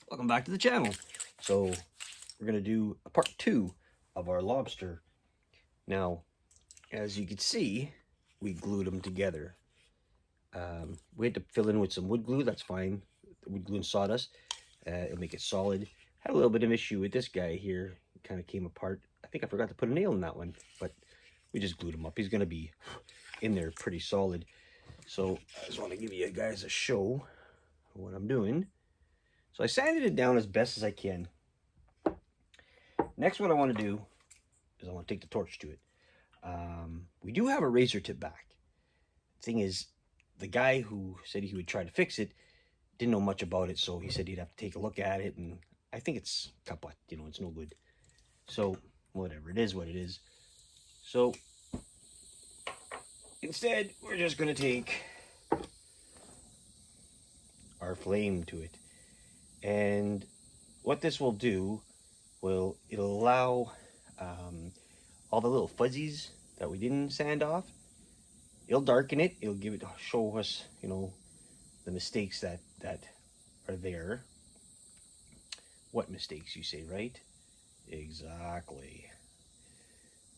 Welcome back to the channel. So we're gonna do a part 2 of our lobster. Now, as you can see, we glued them together. We had to fill in with some wood glue. That's fine. Wood glue and sawdust. It'll make it solid. Had a little bit of issue with this guy here. It kind of came apart. I think I forgot to put a nail in that one, but we just glued him up. He's gonna be in there pretty solid. So I just want to give you guys a show of what I'm doing. So I sanded it down as best as I can. Next, what I want to do is I want to take the torch to it. We do have a razor tip back. Thing is, the guy who said he would try to fix it didn't know much about it, so he said he'd have to take a look at it, and I think it's kaput, it's no good. So, whatever, it is what it is. So, instead, we're just going to take our flame to it. And what this will do, it'll allow all the little fuzzies that we didn't sand off, it'll darken it, it'll show us, the mistakes that are there. What mistakes, you say, right? Exactly.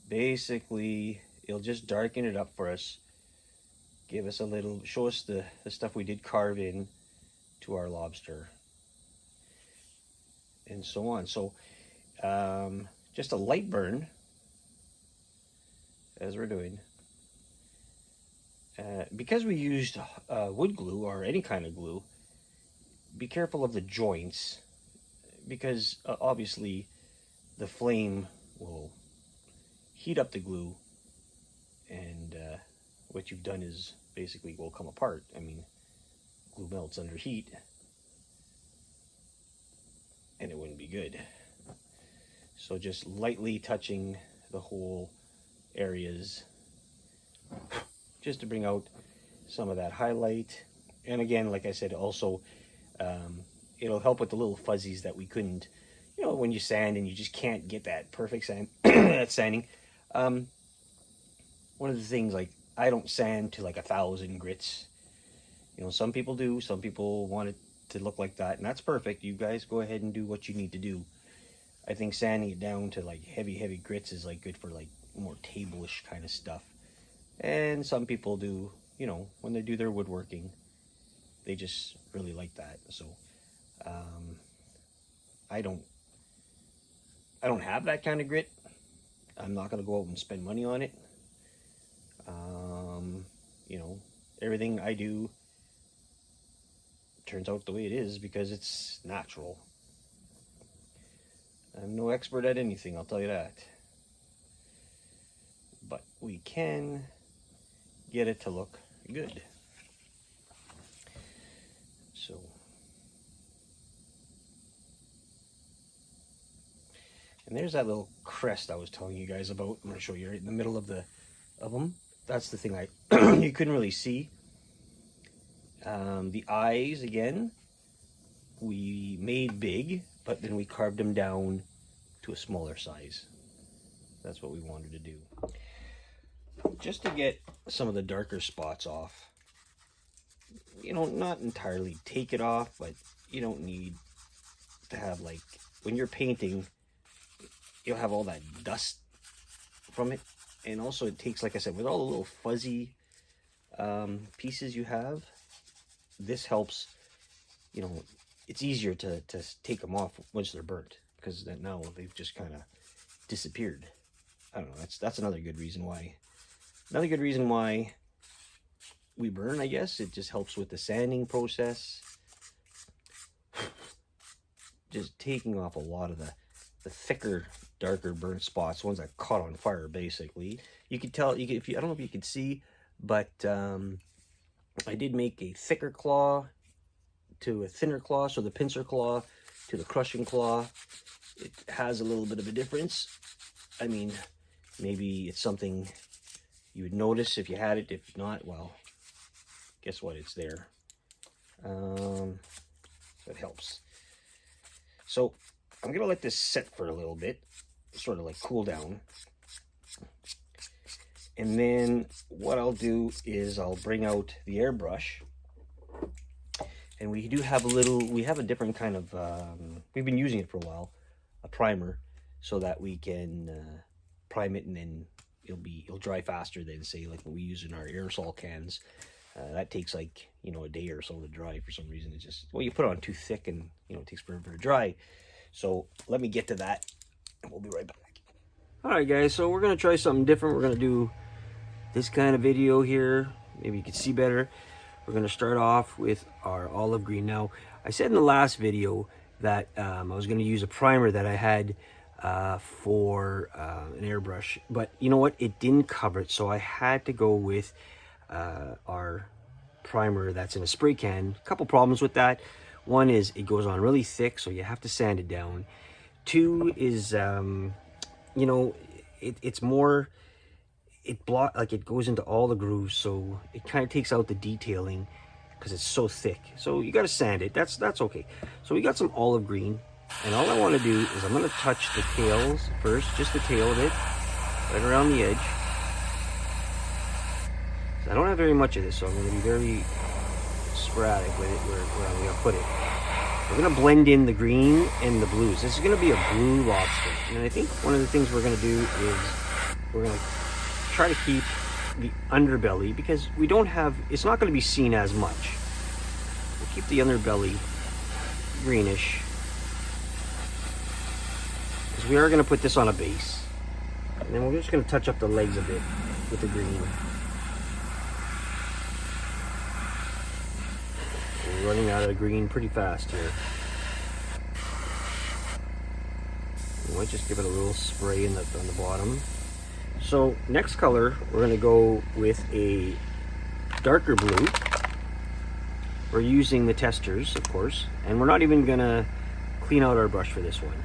Basically, it'll just darken it up for us, give us show us the stuff we did carve in to our lobster, and so on. So just a light burn as we're doing. Because we used wood glue or any kind of glue, be careful of the joints, because obviously the flame will heat up the glue, and what you've done is basically will come apart. I mean, glue melts under heat, and it wouldn't be good. So just lightly touching the whole areas, just to bring out some of that highlight. And again, like I said, also it'll help with the little fuzzies that we couldn't, when you sand and you just can't get that perfect sand, that sanding. One of the things, like, I don't sand to like 1,000 grits. Some people do. Some people want it to look like that, and that's perfect. You guys go ahead and do what you need to do. I think sanding it down to like heavy grits is like good for like more table-ish kind of stuff. And some people do, when they do their woodworking, they just really like that. So I don't have that kind of grit. I'm not going to go out and spend money on it. Everything I do turns out the way it is because it's natural. I'm no expert at anything, I'll tell you that. But we can get it to look good. So, and there's that little crest I was telling you guys about. I'm going to show you right in the middle of them. That's the thing you couldn't really see. The eyes, again, we made big, but then we carved them down to a smaller size. That's what we wanted to do. Just to get some of the darker spots off. Not entirely take it off, but you don't need to have, like, when you're painting, you'll have all that dust from it. And also it takes, like I said, with all the little fuzzy pieces you have, this helps, it's easier to take them off once they're burnt, because then now they've just kind of disappeared. I don't know, that's another good reason why. Another good reason why we burn, I guess. It just helps with the sanding process. Just taking off a lot of the thicker, darker burnt spots, ones that caught on fire, basically. You could tell, I don't know if you could see, but I did make a thicker claw to a thinner claw, so the pincer claw to the crushing claw. It has a little bit of a difference. I mean, maybe it's something you would notice if you had it. If not, well, guess what? It's there. That helps. So I'm going to let this set for a little bit, sort of like cool down. And then what I'll do is I'll bring out the airbrush, And we do have we have a different kind of, we've been using it for a while, a primer, so that we can prime it, and then it'll dry faster than, say, like when we use in our aerosol cans. That takes like, a day or so to dry for some reason. It's just, well, you put it on too thick and, it takes forever to dry. So let me get to that and we'll be right back. All right, guys, so we're going to try something different. We're going to do this kind of video here. Maybe you can see better. We're going to start off with our olive green. Now, I said in the last video that I was going to use a primer that I had for an airbrush, but you know what? It didn't cover it, so I had to go with our primer that's in a spray can. A couple problems with that. One is it goes on really thick, so you have to sand it down. Two is, it's more, it goes into all the grooves, so it kind of takes out the detailing because it's so thick. So you got to sand it. That's okay. So we got some olive green, and all I want to do is I'm going to touch the tails first, just the tail of it, right around the edge. I don't have very much of this, so I'm going to be very sporadic with it where I'm going to put it. We're going to blend in the green and the blues. This is going to be a blue lobster. And I think one of the things we're going to do is we're going to try to keep the underbelly, because we don't have, it's not going to be seen as much. We'll keep the underbelly greenish, because we are going to put this on a base. And then we're just going to touch up the legs a bit with the green. We're running out of green pretty fast here. We might just give it a little spray on the bottom. So next color, we're going to go with a darker blue. We're using the testers, of course, and we're not even going to clean out our brush for this one.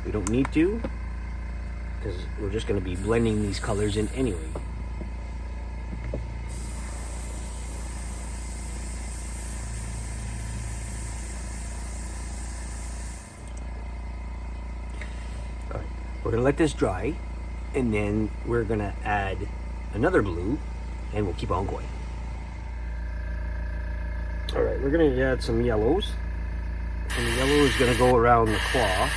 We don't need to, because we're just going to be blending these colors in anyway. We're going to let this dry, and then we're going to add another blue, and we'll keep on going. All right, we're going to add some yellows, and the yellow is going to go around the claw.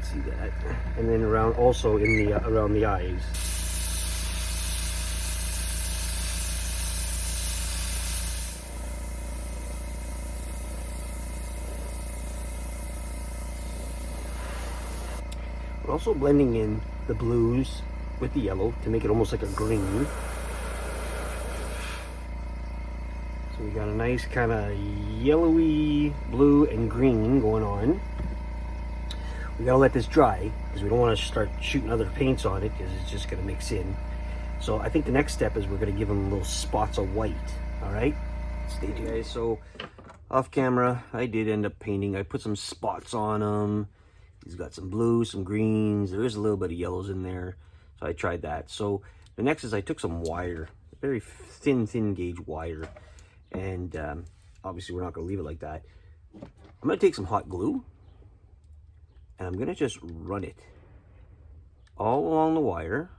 See that? And then around, also in the around the eyes. We're also blending in the blues with the yellow to make it almost like a green. So we got a nice kind of yellowy blue and green going on. We gotta let this dry because we don't want to start shooting other paints on it, because it's just gonna mix in. So I think the next step is we're gonna give them little spots of white. All right, stay tuned, guys. So off camera, I did end up painting. I put some spots on them. He's got some blues, some greens. There is a little bit of yellows in there. So I tried that. So the next is I took some wire, very thin gauge wire. And obviously we're not going to leave it like that. I'm going to take some hot glue. And I'm going to just run it all along the wire.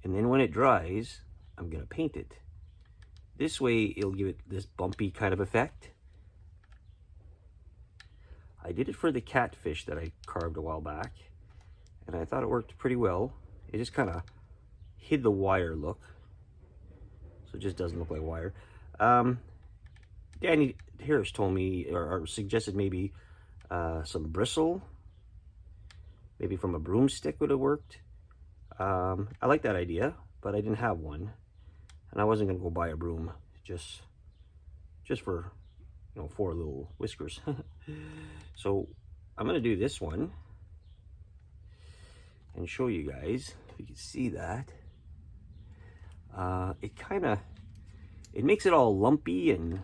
And then when it dries, I'm going to paint it. This way it'll give it this bumpy kind of effect. I did it for the catfish that I carved a while back, and I thought it worked pretty well. It just kind of hid the wire look, so it just doesn't look like wire. Danny Harris told me, or suggested maybe some bristle, maybe from a broomstick would have worked. I like that idea, but I didn't have one, and I wasn't going to go buy a broom just for, 4 little whiskers. So I'm going to do this one and show you guys if you can see that. It makes it all lumpy and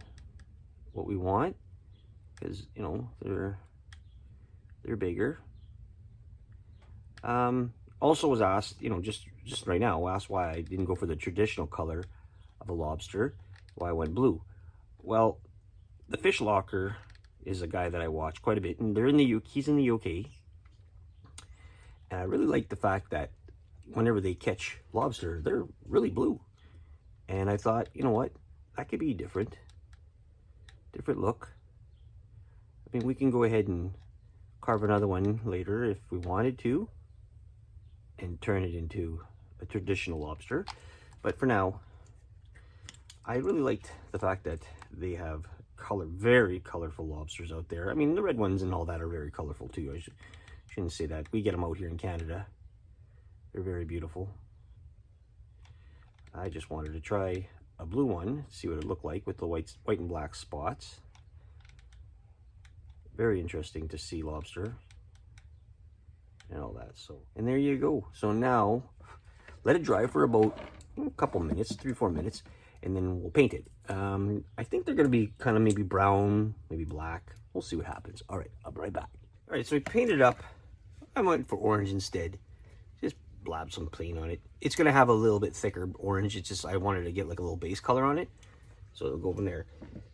what we want, because they're bigger. Also was asked, just right now, asked why I didn't go for the traditional color of a lobster, why I went blue. Well, the Fish Locker is a guy that I watch quite a bit, and he's in the UK, And I really like the fact that whenever they catch lobster, they're really blue. And I thought, you know what, that could be different look. I mean, we can go ahead and carve another one later if we wanted to and turn it into a traditional lobster. But for now, I really liked the fact that they have very colorful lobsters out there. I mean, the red ones and all that are very colorful too. I shouldn't say that. We get them out here in Canada. They're very beautiful. I just wanted to try a blue one, see what it looked like with the white and black spots. Very interesting to see lobster and all that. So, and there you go. So now let it dry for about a couple minutes, 3-4 minutes, and then we'll paint it. I think they're going to be kind of maybe brown, maybe black. We'll see what happens. All right, I'll be right back. All right, so we painted up. I went for orange instead. Just blab some paint on it. It's going to have a little bit thicker orange. It's just I wanted to get like a little base color on it. So it'll go from there.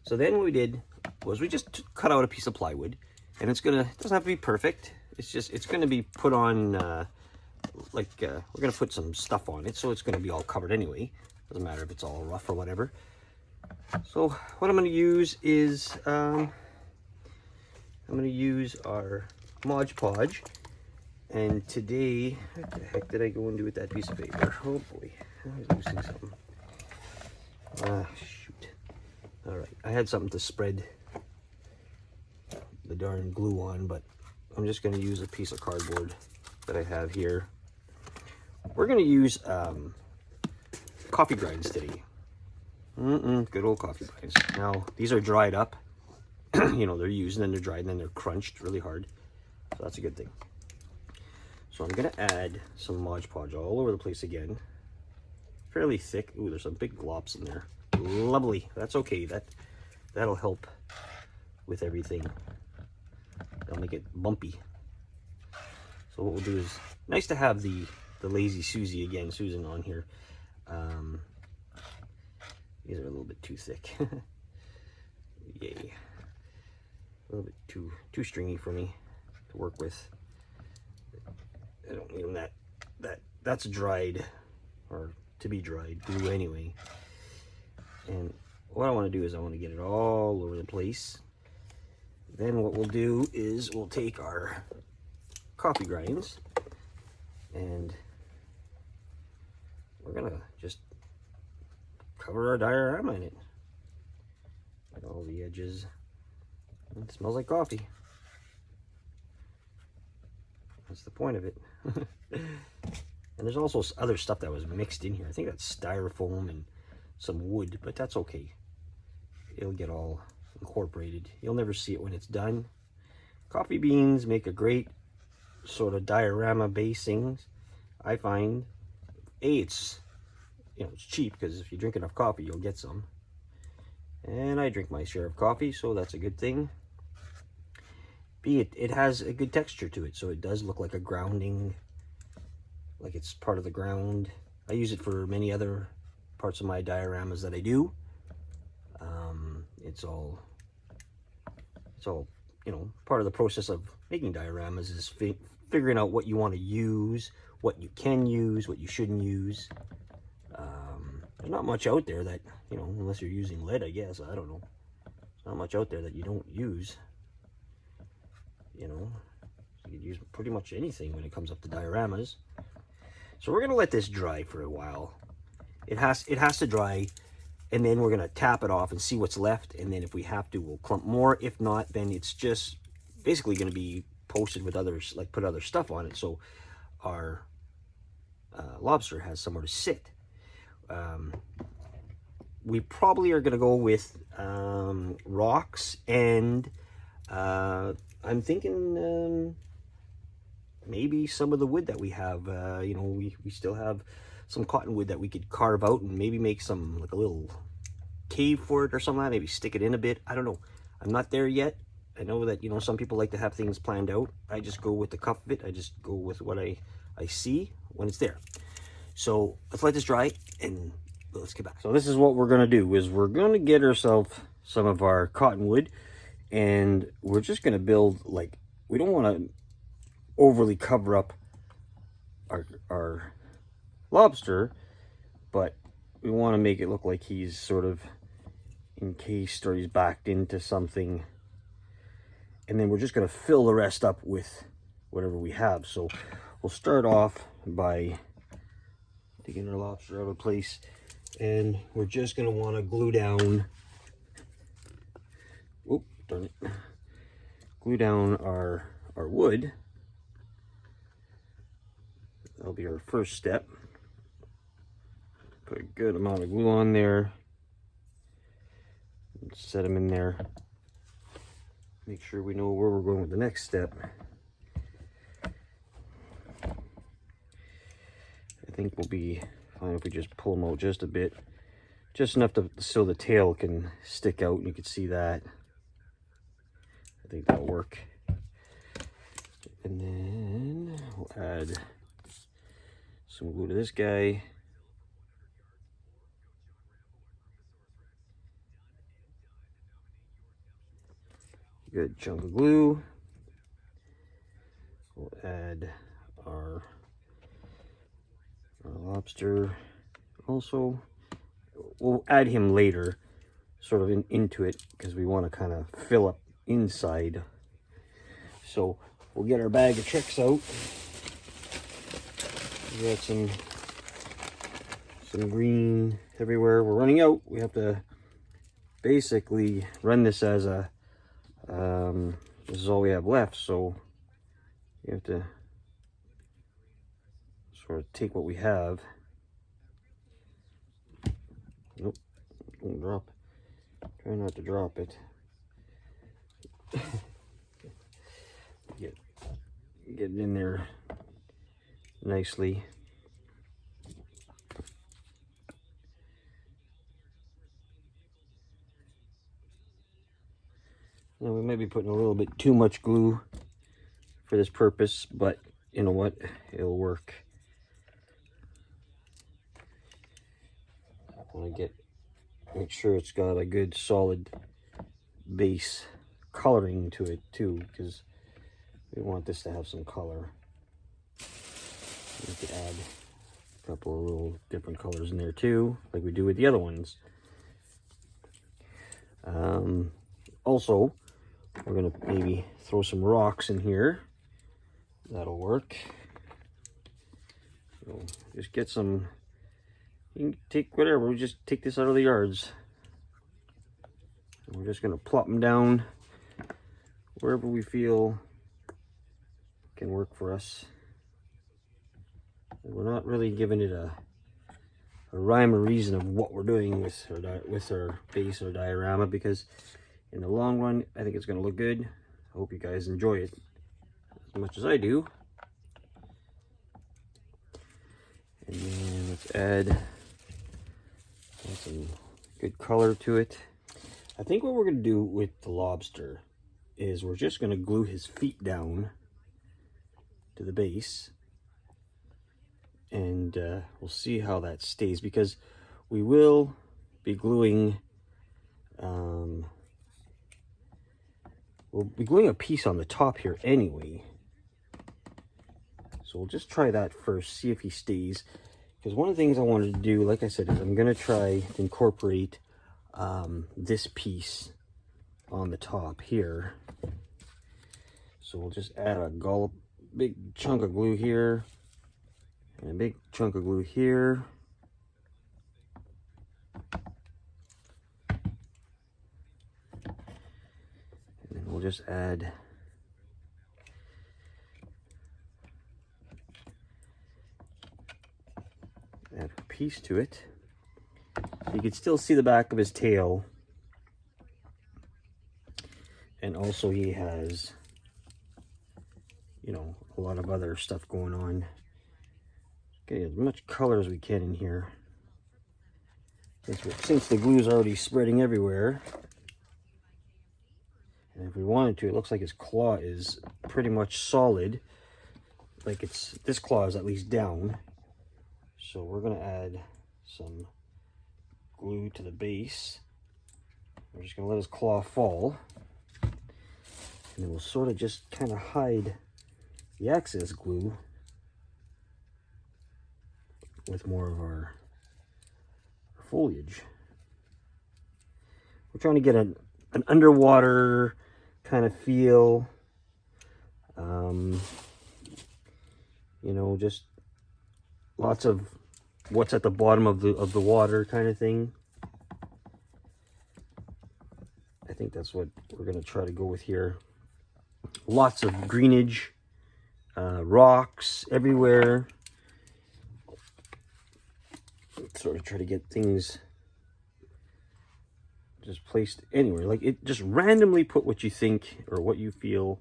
So then what we did was we just cut out a piece of plywood. And it doesn't have to be perfect. It's going to be put on, we're going to put some stuff on it. So it's going to be all covered anyway. Doesn't matter if it's all rough or whatever. So what I'm going to use is, I'm going to use our Mod Podge. And today, what the heck did I go and do with that piece of paper? Oh boy, I was losing something. Shoot. All right, I had something to spread the darn glue on, but I'm just going to use a piece of cardboard that I have here. We're going to use coffee grinds today. Good old coffee grinds. Now, these are dried up. You know, they're used and then they're dried and then they're crunched really hard. So that's a good thing. So I'm going to add some Mod Podge all over the place again. Fairly thick. Ooh, there's some big glops in there. Lovely. That's okay. That'll help with everything. That'll make it bumpy. So what we'll do is, nice to have the Lazy Susan on here. These are a little bit too thick. Yay. A little bit too stringy for me to work with. I don't need them that's dried, or to be dried glue anyway. And what I want to do is I want to get it all over the place. Then what we'll do is we'll take our coffee grinds and we're gonna just cover our diorama in it. Like all the edges. It smells like coffee. That's the point of it. And there's also other stuff that was mixed in here. I think that's styrofoam and some wood, but that's okay. It'll get all incorporated. You'll never see it when it's done. Coffee beans make a great sort of diorama basing, I find. It's cheap, because if you drink enough coffee, you'll get some. And I drink my share of coffee, so that's a good thing. It has a good texture to it, so it does look like a grounding, like it's part of the ground. I use it for many other parts of my dioramas that I do. It's all part of the process of making dioramas is figuring out what you want to use, what you can use, what you shouldn't use. There's not much out there that, unless you're using lead, I guess, I don't know. There's not much out there that you don't use. You could use pretty much anything when it comes up to dioramas. So we're gonna let this dry for a while. It has to dry, and then we're gonna tap it off and see what's left, and then if we have to, we'll clump more. If not, then it's just basically gonna be posted with others, like put other stuff on it, so our lobster has somewhere to sit. We probably are gonna go with rocks, and I'm thinking maybe some of the wood that we have. We still have some cottonwood that we could carve out and maybe make some, like a little cave for it or something like that. Maybe stick it in a bit. I don't know. I'm not there yet. I know that, some people like to have things planned out. I just go with the cuff of it. I just go with what I see when it's there. So let's let this dry and let's get back. So this is what we're going to do, is we're going to get ourselves some of our cottonwood, and we're just going to build, we don't want to overly cover up our lobster, but we want to make it look like he's sort of encased or he's backed into something. And then we're just going to fill the rest up with whatever we have. So we'll start off by taking our lobster out of place, and we're just going to want to glue down, oh darn it, glue down our wood. That'll be our first step. Put a good amount of glue on there, set them in there. Make sure we know where we're going with the next step. I think we'll be fine if we just pull them out just a bit, just enough so the tail can stick out and you can see that. I think that'll work. And then we'll add some glue to this guy. Good chunk of glue. We'll add our lobster also. We'll add him later, sort of into it, because we want to kind of fill up inside. So we'll get our bag of tricks out. We got some green everywhere. We're running out. We have to basically run this as a this is all we have left, so you have to sort of take what we have. Nope, don't drop. Try not to drop it. Get it in there nicely. Now we might be putting a little bit too much glue for this purpose, but you know what? It'll work. I want to make sure it's got a good solid base coloring to it too, because we want this to have some color. We could add a couple of little different colors in there too, like we do with the other ones. Also, we're gonna maybe throw some rocks in here. That'll work. So just get some, you can take whatever, we just take this out of the yards. And we're just gonna plop them down wherever we feel can work for us. And we're not really giving it a rhyme or reason of what we're doing with our base or diorama, because in the long run, I think it's going to look good. I hope you guys enjoy it as much as I do. And then let's add some good color to it. I think what we're going to do with the lobster is we're just going to glue his feet down to the base. And we'll see how that stays, because we will be gluing we'll be gluing a piece on the top here anyway, so we'll just try that first, see if he stays, because one of the things I wanted to do, like I said, is I'm going to try to incorporate this piece on the top here. So we'll just add a big chunk of glue here and a big chunk of glue here. And then we'll just add a piece to it. So you can still see the back of his tail. And also he has, you know, a lot of other stuff going on. Get as much color as we can in here. Since the glue is already spreading everywhere. And if we wanted to, it looks like his claw is pretty much solid. Like this claw is at least down. So we're gonna add some glue to the base. We're just gonna let his claw fall. And then we'll sort of just kind of hide the excess glue with more of our foliage. We're trying to get an underwater kind of feel. You know, just lots of what's at the bottom of the water kind of thing. I think that's what we're going to try to go with here. Lots of greenage, rocks everywhere. Sort of try to get things just placed anywhere. Like, it just randomly put what you think or what you feel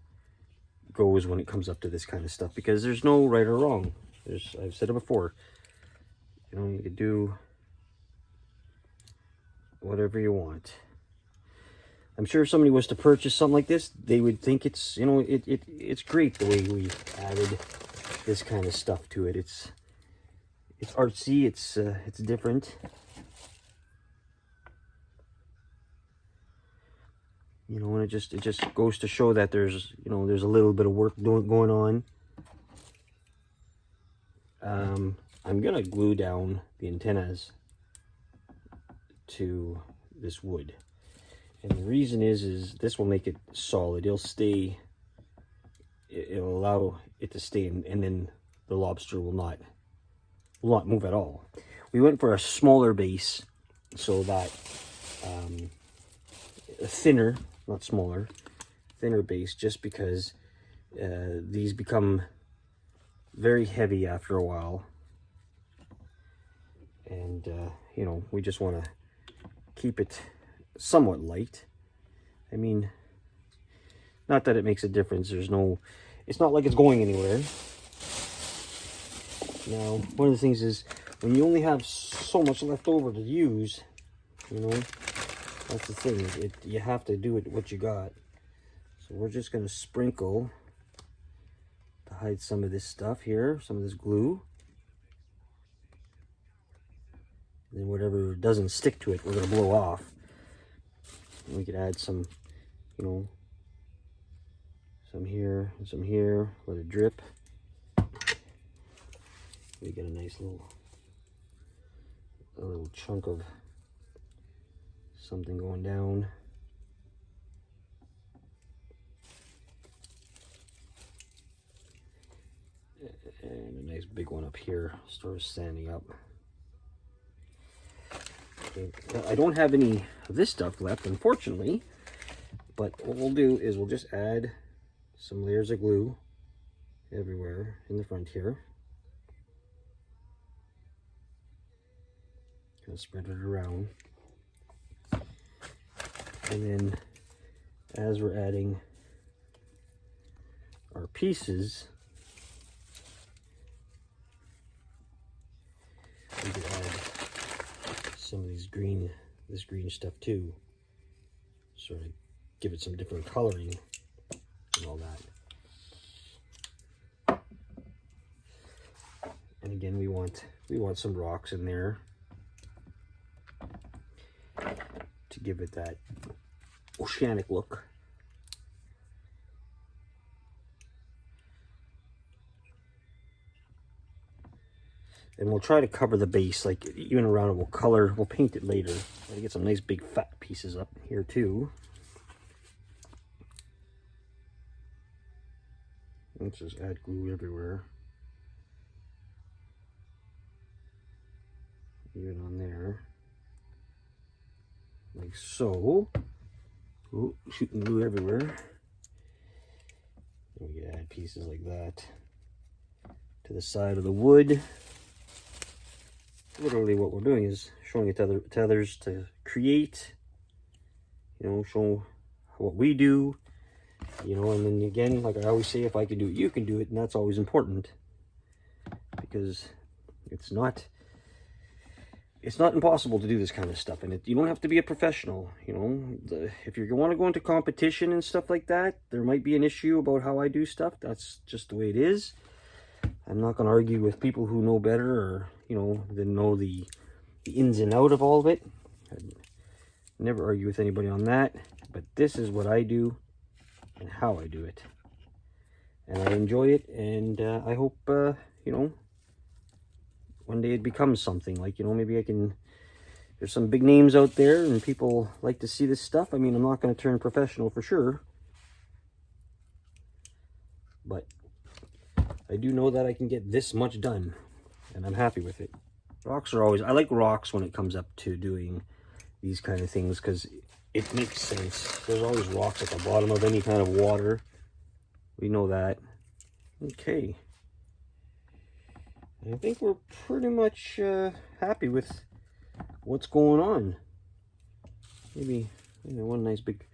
goes when it comes up to this kind of stuff, because there's no right or wrong. I've said it before, you know, you could do whatever you want. I'm sure if somebody was to purchase something like this, they would think it's, you know, it's great the way we added this kind of stuff to it. It's artsy, it's different. You know, and it just goes to show that there's, you know, there's a little bit of work going on. I'm gonna glue down the antennas to this wood, and the reason is this will make it solid. It'll stay. It'll allow it to stay, and then the lobster will not move at all. We went for a smaller base, so that a thinner. Not smaller, thinner base, just because these become very heavy after a while. And, you know, we just want to keep it somewhat light. I mean, not that it makes a difference. It's not like it's going anywhere. Now, one of the things is, when you only have so much left over to use, you know, that's the thing. You have to do it what you got. So we're just going to sprinkle to hide some of this stuff here, some of this glue. And then whatever doesn't stick to it, we're going to blow off. And we could add some, you know, some here and some here. Let it drip. We get a nice little chunk of something going down. And a nice big one up here, sort of standing up. Okay. I don't have any of this stuff left, unfortunately, but what we'll do is we'll just add some layers of glue everywhere in the front here. Kind of spread it around. And then as we're adding our pieces, we could add some of this green stuff too. Sort of give it some different coloring and all that. And again, we want some rocks in there to give it that oceanic look. And we'll try to cover the base, like even around it. We'll paint it later. I'll get some nice big fat pieces up here too. Let's just add glue everywhere. Even on there. Like so. Ooh, shooting glue everywhere. And we can add pieces like that to the side of the wood. Literally what we're doing is showing it to others to create, you know, show what we do, you know, and then again, like I always say, if I can do it, you can do it, and that's always important, because it's not impossible to do this kind of stuff, and you don't have to be a professional, you know. If you want to go into competition and stuff like that, there might be an issue about how I do stuff. That's just the way it is. I'm not going to argue with people who know better, or, you know, they know the ins and out of all of it. I'd never argue with anybody on that, but this is what I do and how I do it, and I enjoy it, and I hope, you know, one day it becomes something. Like, you know, maybe I can, there's some big names out there and people like to see this stuff. I mean, I'm not going to turn professional for sure, but I do know that I can get this much done, and I'm happy with it. Rocks are always, I like rocks when it comes up to doing these kind of things, because it makes sense. There's always rocks at the bottom of any kind of water. We know that. Okay. I think we're pretty much happy with what's going on. Maybe one nice big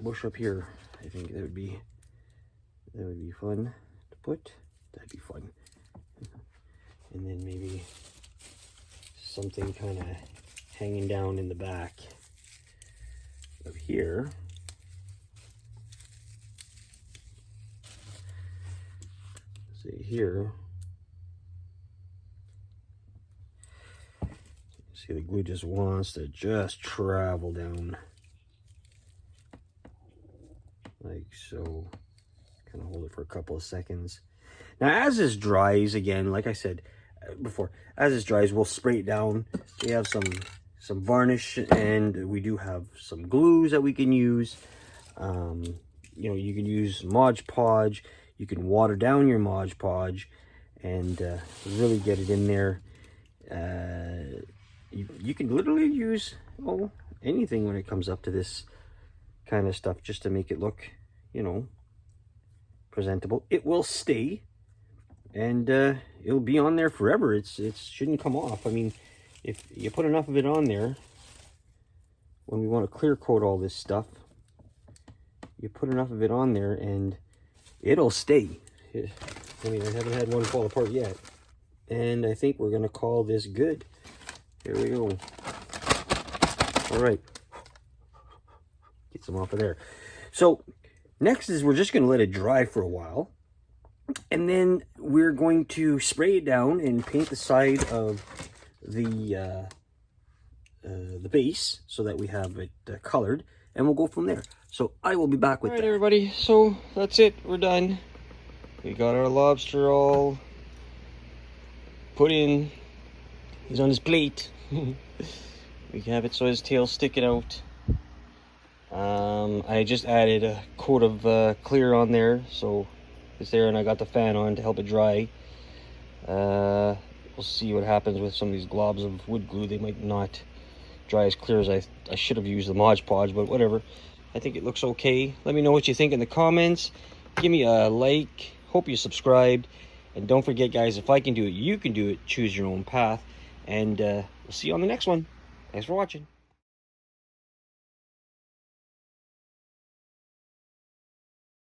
bush up here. I think that would be fun to put. That'd be fun. And then maybe something kind of hanging down in the back of here. See here. See, the glue just wants to just travel down like so. Kind of hold it for a couple of seconds. Now, as this dries, again, like I said before, as this dries, we'll spray it down. We have some varnish, and we do have some glues that we can use. You know, you can use Mod Podge. You can water down your Mod Podge and really get it in there. You can literally use anything when it comes up to this kind of stuff, just to make it look, you know, presentable. It will stay, and it'll be on there forever. It shouldn't come off. I mean, if you put enough of it on there, when we want to clear coat all this stuff, you put enough of it on there and it'll stay. I mean, I haven't had one fall apart yet, and I think we're gonna call this good. Here we go. All right, get some off of there. So next is we're just going to let it dry for a while, and then we're going to spray it down and paint the side of the base so that we have it colored, and we'll go from there. So I will be back with that. All right, everybody, so that's it. We're done. We got our lobster all put in. He's on his plate. We have it so his tail's sticking out. I just added a coat of clear on there, so it's there, and I got the fan on to help it dry. We'll see what happens with some of these globs of wood glue. They might not dry as clear as I should have used the Mod Podge, but whatever. I think it looks okay. Let me know what you think in the comments. Give me a like. Hope you subscribed. And don't forget, guys, if I can do it, you can do it. Choose your own path. And we'll see you on the next one. Thanks for watching.